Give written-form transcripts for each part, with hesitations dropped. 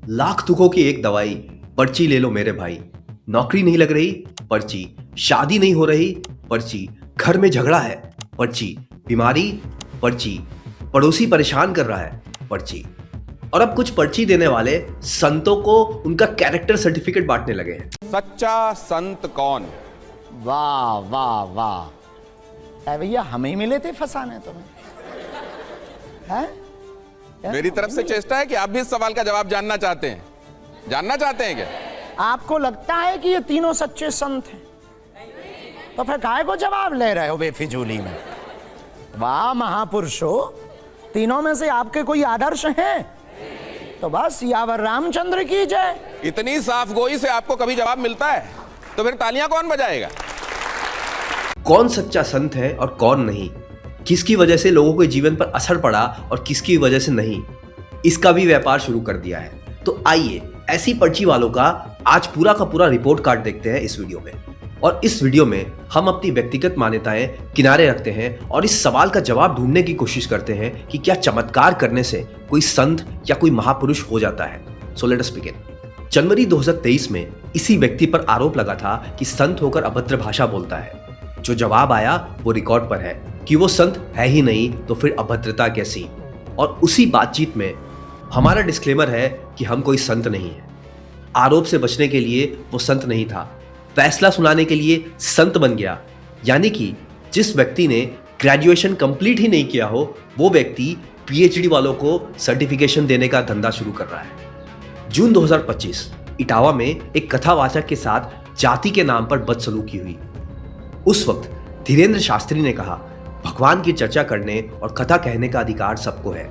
लाख दुखों की एक दवाई, पर्ची ले लो मेरे भाई। नौकरी नहीं लग रही, पर्ची। शादी नहीं हो रही, पर्ची। घर में झगड़ा है, पर्ची। बीमारी, पर्ची। पड़ोसी परेशान कर रहा है, पर्ची। और अब कुछ पर्ची देने वाले संतों को उनका कैरेक्टर सर्टिफिकेट बांटने लगे हैं। सच्चा संत कौन? वाह वाह वाह, अरे भैया हमें ही मिले थे फंसाने तुम्हें, हैं? मेरी तरफ से चेष्टा है कि आप भी इस सवाल का जवाब जानना चाहते हैं। जानना चाहते हैं क्या? आपको लगता है कि ये तीनों सच्चे संत हैं? तो फिर काहे को जवाब ले रहे हो बेफिजूली में? वाह महापुरुषों, तीनों में से आपके कोई आदर्श हैं? तो बस यावर रामचंद्र की जय। इतनी साफ गोई से आपको कभी जवाब मिलता है तो फिर तालियां कौन बजाएगा? कौन सच्चा संत है और कौन नहीं, किसकी वजह से लोगों के जीवन पर असर पड़ा और किसकी वजह से नहीं, इसका भी व्यापार शुरू कर दिया है। तो आइए ऐसी पर्ची वालों का आज पूरा का पूरा रिपोर्ट कार्ड देखते हैं इस वीडियो में। और इस वीडियो में हम अपनी व्यक्तिगत मान्यताएं किनारे रखते हैं और इस सवाल का जवाब ढूंढने की कोशिश करते हैं कि क्या चमत्कार करने से कोई संत या कोई महापुरुष हो जाता है। So let us begin. जनवरी 2023 में इसी व्यक्ति पर आरोप लगा था कि संत होकर अभद्र भाषा बोलता है। जो जवाब आया वो रिकॉर्ड पर है कि वो संत है ही नहीं तो फिर अभद्रता कैसी। और उसी बातचीत में हमारा डिस्क्लेमर है कि हम कोई संत नहीं है। आरोप से बचने के लिए वो संत नहीं था, फैसला सुनाने के लिए संत बन गया। यानी कि जिस व्यक्ति ने ग्रेजुएशन कंप्लीट ही नहीं किया हो वो व्यक्ति पीएचडी वालों को सर्टिफिकेशन देने का धंधा शुरू कर रहा है। जून 2025 इटावा में एक कथावाचक के साथ जाति के नाम पर बदसलूकी हुई। उस वक्त धीरेन्द्र शास्त्री ने कहा, भगवान की चर्चा करने और कथा कहने का अधिकार सबको है।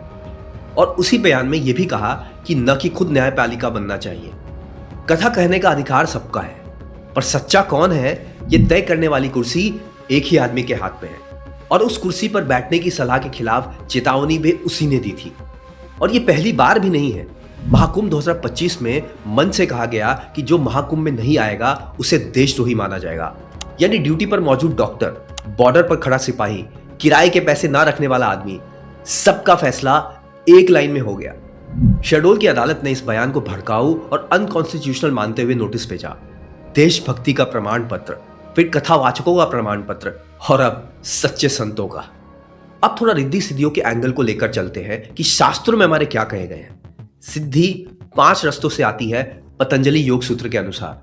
और उसी बयान में यह भी कहा कि न कि खुद न्यायपालिका बनना चाहिए। कथा कहने का अधिकार सबका है, पर सच्चा कौन है यह तय करने वाली कुर्सी एक ही आदमी के हाथ में है। और उस कुर्सी पर बैठने की सलाह के खिलाफ चेतावनी भी उसी ने दी थी। और यह पहली बार भी नहीं है। महाकुंभ 2025 में मन से कहा गया कि जो महाकुंभ में नहीं आएगा उसे देशद्रोही माना जाएगा। यानी ड्यूटी पर मौजूद डॉक्टर, बॉर्डर पर खड़ा सिपाही, किराए के पैसे ना रखने वाला आदमी, सबका फैसला एक लाइन में हो गया। शहडोल की अदालत ने इस बयान को भड़काऊ और अनकॉन्स्टिट्यूशनल मानते हुए नोटिस भेजा। देशभक्ति का प्रमाण पत्र, फिर कथावाचकों का प्रमाण पत्र और अब सच्चे संतों का। अब थोड़ा रिद्धि सिद्धियों के एंगल को लेकर चलते हैं कि शास्त्रों में हमारे क्या कहे गए हैं। सिद्धि 5 रस्तों से आती है पतंजलि योग सूत्र के अनुसार।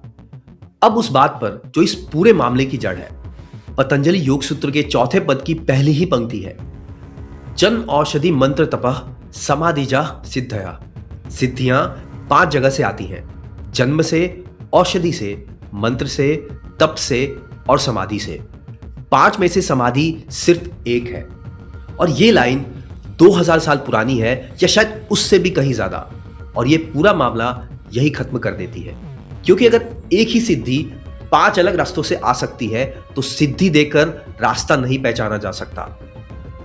अब उस बात पर जो इस पूरे मामले की जड़ है, पतंजलि योग सूत्र के चौथे पद की पहली ही पंक्ति है, जन औषधि मंत्र तपः समाधिजा सिद्धया। सिद्धियां 5 जगह से आती हैं, जन्म से, औषधि से, मंत्र से, तप से और समाधि से। 5 में से समाधि सिर्फ एक है। और ये लाइन 2000 साल पुरानी है या शायद उससे भी कहीं ज्यादा। और ये पूरा मामला यही खत्म कर देती है, क्योंकि अगर एक ही सिद्धि 5 अलग रास्तों से आ सकती है तो सिद्धि देकर रास्ता नहीं पहचाना जा सकता।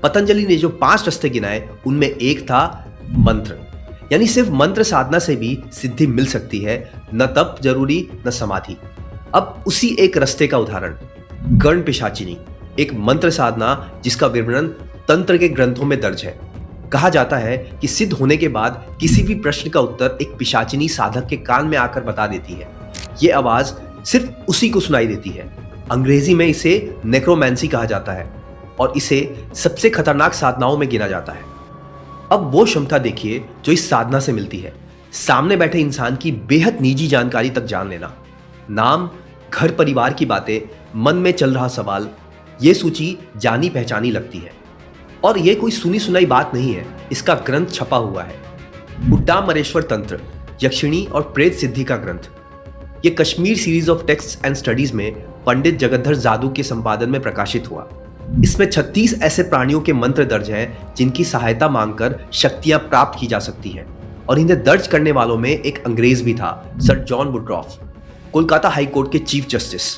पतंजलि ने जो 5 रास्ते गिनाए उनमें एक था मंत्र। यानी सिर्फ मंत्र साधना से भी सिद्धि मिल सकती है, न तप जरूरी न समाधि। अब उसी एक रास्ते का उदाहरण गण पिशाचिनी, एक मंत्र साधना जिसका विवरण तंत्र के ग्रंथों में दर्ज है। कहा जाता है कि सिद्ध होने के बाद किसी भी प्रश्न का उत्तर एक पिशाचिनी साधक के कान में आकर बता देती है। ये आवाज सिर्फ उसी को सुनाई देती है। अंग्रेजी में इसे नेक्रोमैंसी कहा जाता है और इसे सबसे खतरनाक साधनाओं में गिना जाता है। अब वो क्षमता देखिए जो इस साधना से मिलती है, सामने बैठे इंसान की बेहद निजी जानकारी तक जान लेना। नाम, घर परिवार की बातें, मन में चल रहा सवाल, ये सूची जानी पहचानी लगती है। और ये कोई सुनी सुनाई बात नहीं है, इसका ग्रंथ छपा हुआ है। उड्डामरेश्वर तंत्र, यक्षिणी और प्रेत सिद्धि का ग्रंथ। ये Kashmir series of text and studies में पंडित जगद्दर जादू के संपादन में प्रकाशित हुआ। इसमें 36 ऐसे प्राणियों के मंत्र दर्ज हैं जिनकी सहायता मांगकर शक्तियां प्राप्त की जा सकती हैं। और इन्हें दर्ज करने वालों में एक अंग्रेज भी था, sir John Woodroffe, Kolkata high court के चीफ जस्टिस।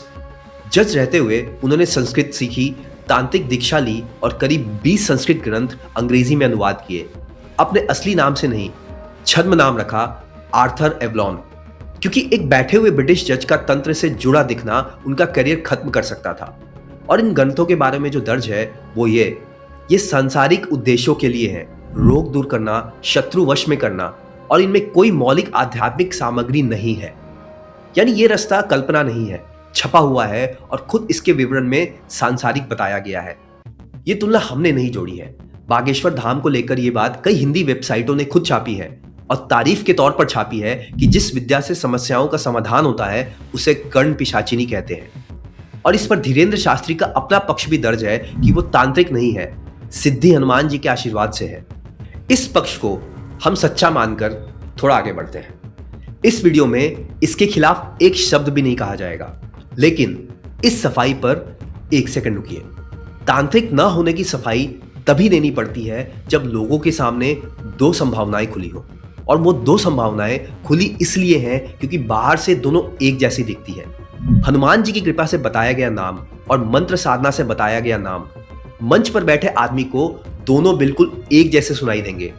जज रहते हुए उन्होंने संस्कृत सीखी, तांत्रिक दीक्षा ली और करीब 20 संस्कृत ग्रंथ अंग्रेजी में अनुवाद किए। अपने असली नाम से नहीं, छद्म नाम रखा आर्थर एवलॉन, क्योंकि एक बैठे हुए ब्रिटिश जज का तंत्र से जुड़ा दिखना उनका करियर खत्म कर सकता था। और इन ग्रंथों के बारे में जो दर्ज है वो ये सांसारिक उद्देश्यों के लिए है, रोग दूर करना, शत्रु वश में करना, और इनमें कोई मौलिक आध्यात्मिक सामग्री नहीं है। यानी ये रास्ता कल्पना नहीं है, छपा हुआ है और खुद इसके विवरण में सांसारिक बताया गया है। ये तुलना हमने नहीं जोड़ी है। बागेश्वर धाम को लेकर ये बात कई हिंदी वेबसाइटों ने खुद छापी है और तारीफ के तौर पर छापी है कि जिस विद्या से समस्याओं का समाधान होता है उसे कर्ण पिशाचिनी कहते हैं। और इस पर धीरेन्द्र शास्त्री का अपना पक्ष भी दर्ज है कि वो तांत्रिक नहीं है, सिद्धि हनुमान जी के आशीर्वाद से है। इस पक्ष को हम सच्चा मानकर थोड़ा आगे बढ़ते हैं। इस वीडियो में इसके खिलाफ एक शब्द भी नहीं कहा जाएगा, लेकिन इस सफाई पर एक सेकंड रुकिए। तांत्रिक न होने की सफाई तभी देनी पड़ती है जब लोगों के सामने दो संभावनाएं खुली हो, और वो दो संभावनाएं खुली इसलिए हैं क्योंकि बाहर से दोनों एक जैसी दिखती है। हनुमान जी की कृपा से बताया गया नाम और मंत्र साधना से बताया गया नाम मंच पर बैठे आदमी को दोनों बिल्कुल एक जैसे सुनाई देंगे।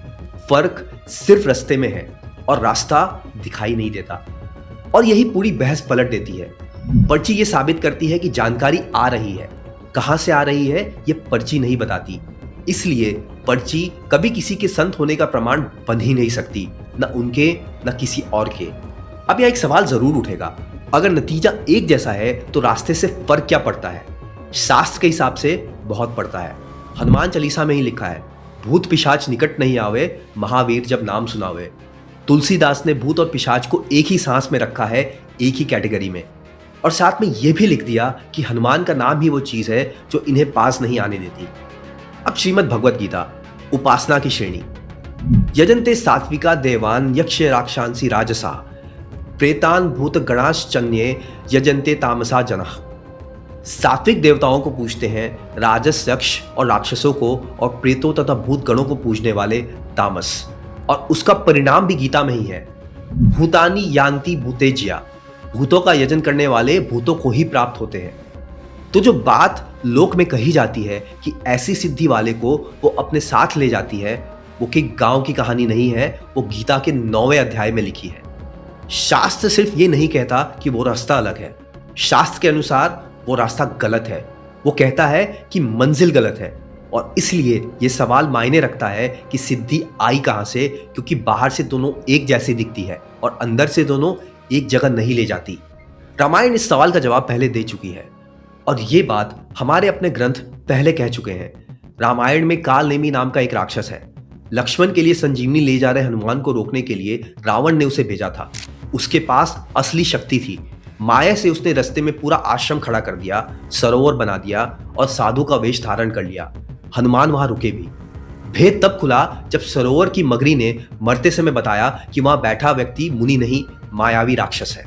फर्क सिर्फ रास्ते में है और रास्ता दिखाई नहीं देता। और यही पूरी बहस पलट देती है। पर्ची ये साबित करती है कि जानकारी आ रही है, कहां से आ रही है ये पर्ची नहीं बताती। इसलिए पर्ची कभी किसी के संत होने का प्रमाण बन ही नहीं सकती, न उनके न किसी और के। अब यह एक सवाल जरूर उठेगा, अगर नतीजा एक जैसा है तो रास्ते से फर्क क्या पड़ता है? शास्त्र के हिसाब से बहुत पड़ता है। हनुमान चालीसा में ही लिखा है, भूत पिशाच निकट नहीं आवे, महावीर जब नाम सुनावे। तुलसीदास ने भूत और पिशाच को एक ही सांस में रखा है, एक ही कैटेगरी में, और साथ में यह भी लिख दिया कि हनुमान का नाम ही वो चीज है जो इन्हें पास नहीं आने देती। अब श्रीमद् भगवत गीता उपासना की श्रेणी। यजन्ते सात्विका देवान यक्ष राक्षांसी राजसा प्रेतान भूत गणाश्चन्ये यजन्ते तामसा जनः। सात्विक देवताओं को पूजते हैं, राजस यक्ष और राक्षसों को और प्रेतों तथा भूत गणों को पूजने वाले तामस। और उसका परिणाम भी गीता में ही है, भूतानी यान्ति भूतेज्या। भूतों का यजन करने वाले भूतों को ही प्राप्त होते हैं। तो जो बात लोक में कही जाती है कि ऐसी सिद्धि वाले को वो अपने साथ ले जाती है, वो कि गांव की कहानी नहीं है, वो गीता के 9वें अध्याय में लिखी है। शास्त्र सिर्फ ये नहीं कहता कि वो रास्ता अलग है, शास्त्र के अनुसार वो रास्ता गलत है। वो कहता है कि मंजिल गलत है, और इसलिए ये सवाल मायने रखता है कि सिद्धि आई कहां से, क्योंकि बाहर से दोनों एक जैसी दिखती है और अंदर से दोनों एक जगह नहीं ले जाती। रामायण इस सवाल का जवाब पहले दे चुकी है, और ये बात हमारे अपने ग्रंथ पहले कह चुके हैं। रामायण में कालनेमी नाम का एक राक्षस है। लक्ष्मण के लिए संजीवनी ले जा रहे हनुमान को रोकने के लिए रावण ने उसे भेजा था। उसके पास असली शक्ति थी। माया से उसने रास्ते में पूरा आश्रम खड़ा कर दिया, सरोवर बना दिया और साधु का वेश धारण कर लिया। हनुमान वहां रुके भी। भेद तब खुला जब सरोवर की मगरी ने मरते समय बताया कि वहां बैठा व्यक्ति मुनि नहीं, मायावी राक्षस है।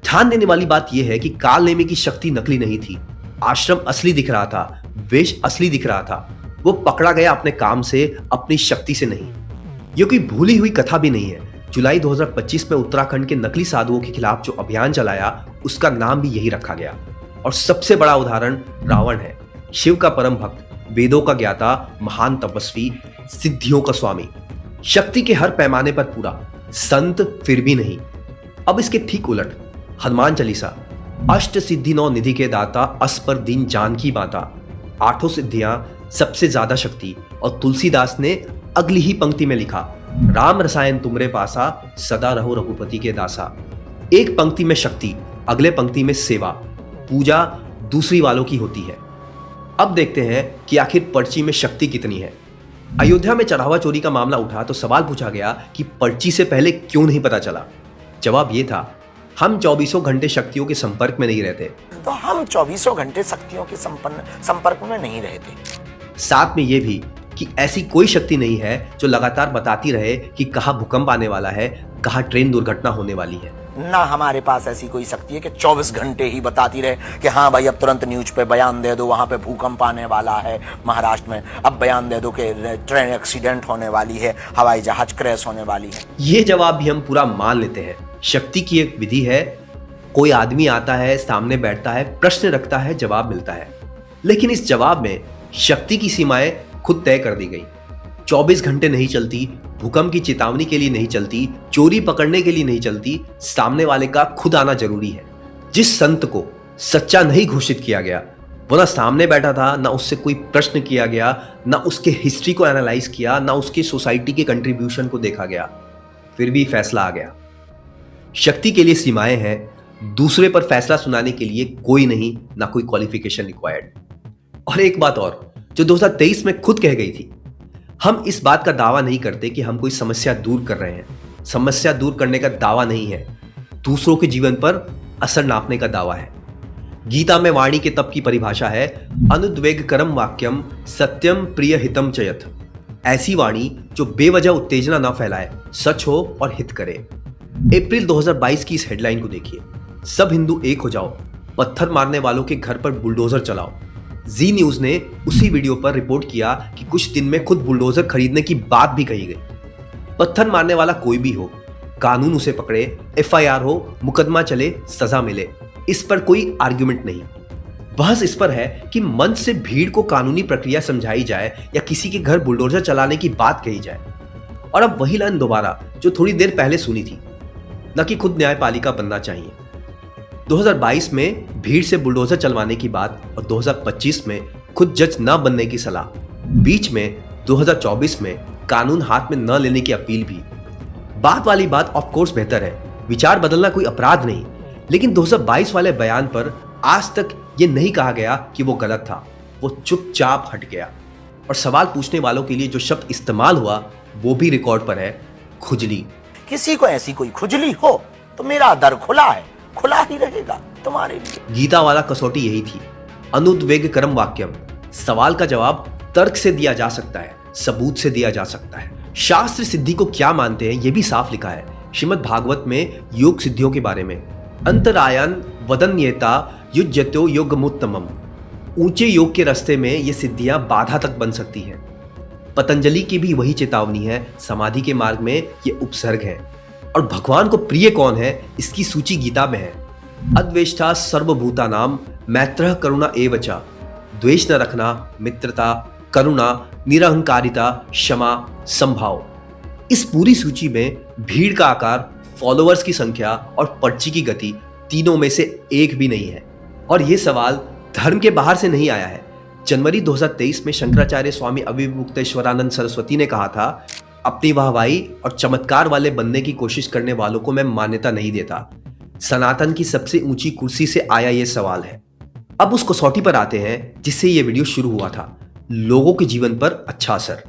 ध्यान देने वाली बात यह है कि कालनेमी की शक्ति नकली नहीं थी। आश्रम असली दिख रहा था, वेश असली दिख रहा था। वो पकड़ा गया अपने काम से, अपनी शक्ति से नहीं। ये कोई भूली हुई कथा भी नहीं है। जुलाई 2025 में उत्तराखंड के नकली साधुओं के खिलाफ जो अभियान चलाया, उसका नाम भी यही रखा गया। और सबसे बड़ा उदाहरण रावण है, शिव का परम भक्त, वेदों का ज्ञाता, महान तपस्वी, सिद्धियों का स्वामी, शक्ति के हर पैमाने पर पूरा, संत फिर भी नहीं। अब इसके ठीक उलट, हनुमान चालीसा, अष्ट सिद्धि 9 निधि के दाता, अस पर दीन जानकी माता, 8 सिद्धियां, सबसे ज्यादा शक्ति। और तुलसीदास ने अगली ही पंक्ति में लिखा, राम रसायन तुमरे पासा, सदा रहो रघुपति के दासा। एक पंक्ति में शक्ति, अगले पंक्ति में सेवा, पूजा दूसरी वालों की होती है। अब देखते हैं कि आखिर पर्ची में शक्ति कितनी है। अयोध्या में चढ़ावा चोरी का मामला उठा तो सवाल पूछा गया कि पर्ची से पहले क्यों नहीं पता चला। जवाब ये था, हम 24 घंटे शक्तियों के संपर्क में नहीं रहते। तो हम 24 घंटे शक्तियों के संपर्क में नहीं रहते। साथ में ये भी कि ऐसी कोई शक्ति नहीं है जो लगातार बताती रहे कि कहाँ भूकंप आने वाला है, कहाँ ट्रेन दुर्घटना होने वाली है। ना हमारे पास ऐसी कोई शक्ति है कि 24 घंटे ही बताती रहे कि हाँ भाई अब तुरंत न्यूज पे बयान दे दो, वहां पे भूकंप आने वाला है महाराष्ट्र में, अब बयान दे दो कि ट्रेन एक्सीडेंट होने वाली है, हवाई जहाज क्रैश होने वाली है। ये जवाब भी हम पूरा मान लेते हैं। शक्ति की एक विधि है, कोई आदमी आता है, सामने बैठता है, प्रश्न रखता है, जवाब मिलता है। लेकिन इस जवाब में शक्ति की सीमाएं खुद तय कर दी गई। 24 घंटे नहीं चलती, भूकंप की चेतावनी के लिए नहीं चलती, चोरी पकड़ने के लिए नहीं चलती, सामने वाले का खुद आना जरूरी है। जिस संत को सच्चा नहीं घोषित किया गया, वो ना सामने बैठा था, ना उससे कोई प्रश्न किया गया, ना उसके हिस्ट्री को एनालाइज किया, ना उसके सोसाइटी के कंट्रीब्यूशन को देखा गया। फिर भी फैसला आ गया। शक्ति के लिए सीमाएं हैं, दूसरे पर फैसला सुनाने के लिए कोई नहीं, ना कोई क्वालिफिकेशन रिक्वायर्ड। और एक बात और जो 2023 में खुद कह गई थी, हम इस बात का दावा नहीं करते कि हम कोई समस्या दूर कर रहे हैं। समस्या दूर करने का दावा नहीं है, दूसरों के जीवन पर असर नापने का दावा है। गीता में वाणी के तप की परिभाषा है अनुद्वेगकरम वाक्यम सत्यम प्रिय हितम चयत। ऐसी वाणी जो बेवजह उत्तेजना न फैलाए, सच हो और हित करे। अप्रैल 2022 की इस हेडलाइन को देखिए, सब हिंदू एक हो जाओ, पत्थर मारने वालों के घर पर बुलडोजर चलाओ। जी न्यूज ने उसी वीडियो पर रिपोर्ट किया कि कुछ दिन में खुद बुलडोजर खरीदने की बात भी कही गई। पत्थर मारने वाला कोई भी हो, कानून उसे पकड़े, FIR हो, मुकदमा चले, सजा मिले, इस पर कोई आर्गुमेंट नहीं। बहस इस पर है कि मंच से भीड़ को कानूनी प्रक्रिया समझाई जाए या किसी के घर बुलडोजर चलाने की बात कही जाए। और अब वही लाइन दोबारा जो थोड़ी देर पहले सुनी थी, न कि खुद न्यायपालिका बनना चाहिए। 2022 में भीड़ से बुलडोजर चलवाने की बात और 2025 में खुद जज न बनने की सलाह, बीच में 2024 में कानून हाथ में न लेने की अपील भी। बात वाली बात ऑफ कोर्स बेहतर है, विचार बदलना कोई अपराध नहीं, लेकिन 2022 वाले बयान पर आज तक ये नहीं कहा गया कि वो गलत था, वो चुपचाप हट गया। और सवाल पूछने वालों के लिए जो शब्द इस्तेमाल हुआ वो भी रिकॉर्ड पर है, खुजली। किसी को ऐसी कोई खुजली हो तो मेरा दर खुला है, खुला ही रहेगा तुम्हारे लिए। गीता वाला कसौटी यही थी, अनुद्वेगकरम वाक्यम। सवाल का जवाब तर्क से दिया जा सकता है, सबूत से दिया जा सकता है। शास्त्र सिद्धि को क्या मानते हैं ये भी साफ लिखा है श्रीमद् भागवत में योग सिद्धियों के बारे में। अंतरायण वदन्येता युज्यतो योगमुत्तमम। ऊंचे योग के रास्ते में ये सिद्धियां बाधा तक बन सकती हैं। पतंजलि की भी वही चेतावनी है, समाधि के मार्ग में ये उपसर्ग है। और भगवान को प्रिय कौन है इसकी सूची गीता में है। अद्वेष्टा सर्वभूतानाम मैत्रः करुणा एवच। द्वेष न रखना, मित्रता, करुणा, निरहंकारिता, क्षमा, संभाव। इस पूरी सूची में भीड़ का आकार, फॉलोअर्स की संख्या और पर्ची की गति तीनों में से एक भी नहीं है। और ये सवाल धर्म के बाहर से नहीं आया है। जनवरी 2023 में शंकराचार्य स्वामी अविमुक्तेश्वरानंद सरस्वती ने कहा था, अपनी वाहवाही और चमत्कार वाले बनने की कोशिश करने वालों को मैं मान्यता नहीं देता। सनातन की सबसे ऊंची कुर्सी से आया ये सवाल है। अब उस कसौटी पर आते हैं जिससे ये वीडियो शुरू हुआ था, लोगों के जीवन पर अच्छा असर।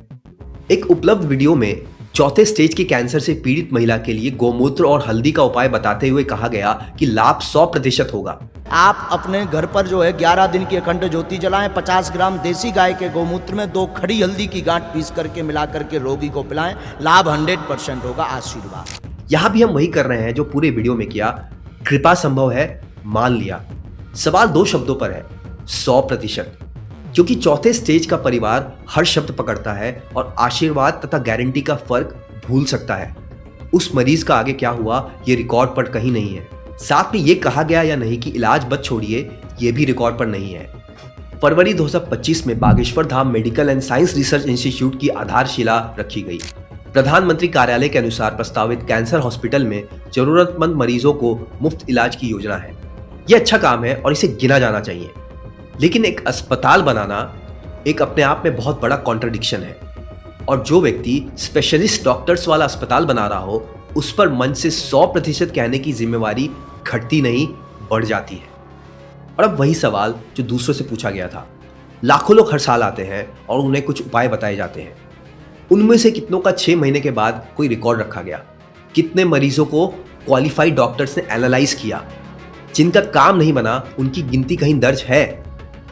एक उपलब्ध वीडियो में चौथे स्टेज के कैंसर से पीड़ित महिला के लिए गोमूत्र और हल्दी का उपाय बताते हुए कहा गया कि लाभ 100% होगा। आप अपने घर पर जो है 11 दिन की अखंड ज्योति जलाएं, 50 ग्राम देसी गाय के गोमूत्र में 2 खड़ी हल्दी की गांठ पीस करके मिला करके रोगी को पिलाएं, लाभ 100% होगा। आशीर्वाद। यहां भी हम वही कर रहे हैं जो पूरे वीडियो में किया। कृपा संभव है, मान लिया। सवाल 2 शब्दों पर है, 100%। क्योंकि चौथे स्टेज का परिवार हर शब्द पकड़ता है और आशीर्वाद तथा गारंटी का फर्क भूल सकता है। उस मरीज का आगे क्या हुआ ये रिकॉर्ड पर कहीं नहीं है। साथ में ये कहा गया या नहीं कि इलाज मत छोड़िए, ये भी रिकॉर्ड पर नहीं है। फरवरी 2025 में Bageshwar Dham medical and science research institute की आधारशिला रखी गई। प्रधानमंत्री कार्यालय के अनुसार प्रस्तावित कैंसर हॉस्पिटल में जरूरतमंद मरीजों को मुफ्त इलाज की योजना है। यह अच्छा काम है और इसे गिना जाना चाहिए, लेकिन एक अस्पताल बनाना एक अपने आप में बहुत बड़ा कॉन्ट्रडिक्शन है। और जो व्यक्ति स्पेशलिस्ट डॉक्टर्स वाला अस्पताल बना रहा हो उस पर मंच से 100% कहने की जिम्मेवारी घटती नहीं, बढ़ जाती है। और अब वही सवाल जो दूसरों से पूछा गया था। लाखों लोग हर साल आते हैं और उन्हें कुछ उपाय बताए जाते हैं। उनमें से कितनों का 6 महीने के बाद कोई रिकॉर्ड रखा गया? कितने मरीजों को क्वालिफाइड डॉक्टर्स ने एनालाइज किया? जिनका काम नहीं बना उनकी गिनती कहीं दर्ज है?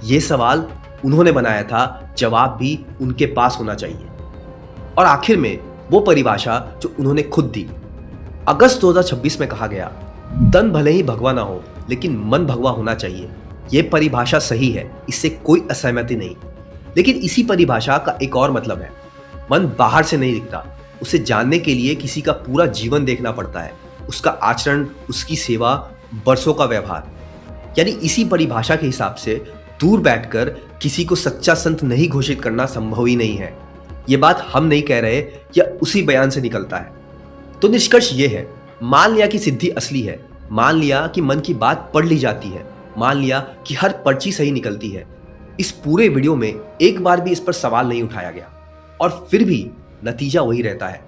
ये सवाल उन्होंने बनाया था, जवाब भी उनके पास होना चाहिए। और आखिर में वो परिभाषा जो उन्होंने खुद दी। अगस्त 2026 में कहा गया, तन भले ही भगवा ना हो लेकिन मन भगवा होना चाहिए। ये परिभाषा सही है, इससे कोई असहमति नहीं। लेकिन इसी परिभाषा का एक और मतलब है, मन बाहर से नहीं दिखता, उसे जानने के लिए किसी का पूरा जीवन देखना पड़ता है, उसका आचरण, उसकी सेवा, बरसों का व्यवहार। यानी इसी परिभाषा के हिसाब से दूर बैठकर किसी को सच्चा संत नहीं घोषित करना संभव ही नहीं है। ये बात हम नहीं कह रहे, या उसी बयान से निकलता है। तो निष्कर्ष ये है, मान लिया कि सिद्धि असली है, मान लिया कि मन की बात पढ़ ली जाती है, मान लिया कि हर पर्ची सही निकलती है। इस पूरे वीडियो में एक बार भी इस पर सवाल नहीं उठाया गया और फिर भी नतीजा वही रहता है,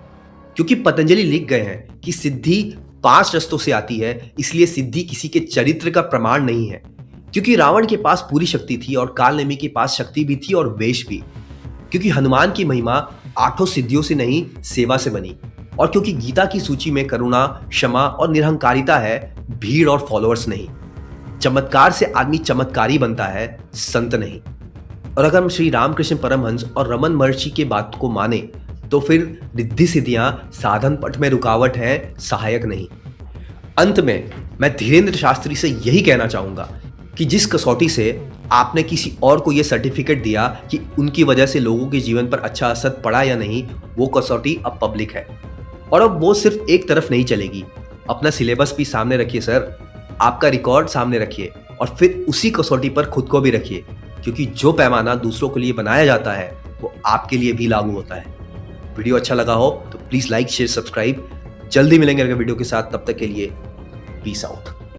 क्योंकि पतंजलि लिख गए हैं कि सिद्धि 5 रस्तों से आती है, इसलिए सिद्धि किसी के चरित्र का प्रमाण नहीं है। क्योंकि रावण के पास पूरी शक्ति थी और कालनेमी के पास शक्ति भी थी और वेश भी। क्योंकि हनुमान की महिमा 8 सिद्धियों से नहीं, सेवा से बनी। और क्योंकि गीता की सूची में करुणा, क्षमा और निरहंकारिता है, भीड़ और फॉलोअर्स नहीं। चमत्कार से आदमी चमत्कारी बनता है, संत नहीं। और अगर हम श्री रामकृष्ण परमहंस और रमन महर्षि के बात को माने तो फिर रिद्धि सिद्धियां साधन पथ में रुकावट है, सहायक नहीं। अंत में मैं धीरेन्द्र शास्त्री से यही कहना चाहूंगा कि जिस कसौटी से आपने किसी और को यह सर्टिफिकेट दिया कि उनकी वजह से लोगों के जीवन पर अच्छा असर पड़ा या नहीं, वो कसौटी अब पब्लिक है और अब वो सिर्फ एक तरफ नहीं चलेगी। अपना सिलेबस भी सामने रखिए सर, आपका रिकॉर्ड सामने रखिए और फिर उसी कसौटी पर खुद को भी रखिए, क्योंकि जो पैमाना दूसरों के लिए बनाया जाता है वो आपके लिए भी लागू होता है। वीडियो अच्छा लगा हो तो प्लीज लाइक, शेयर, सब्सक्राइब। जल्दी मिलेंगे अगले वीडियो के साथ, तब तक के लिए पीस आउट।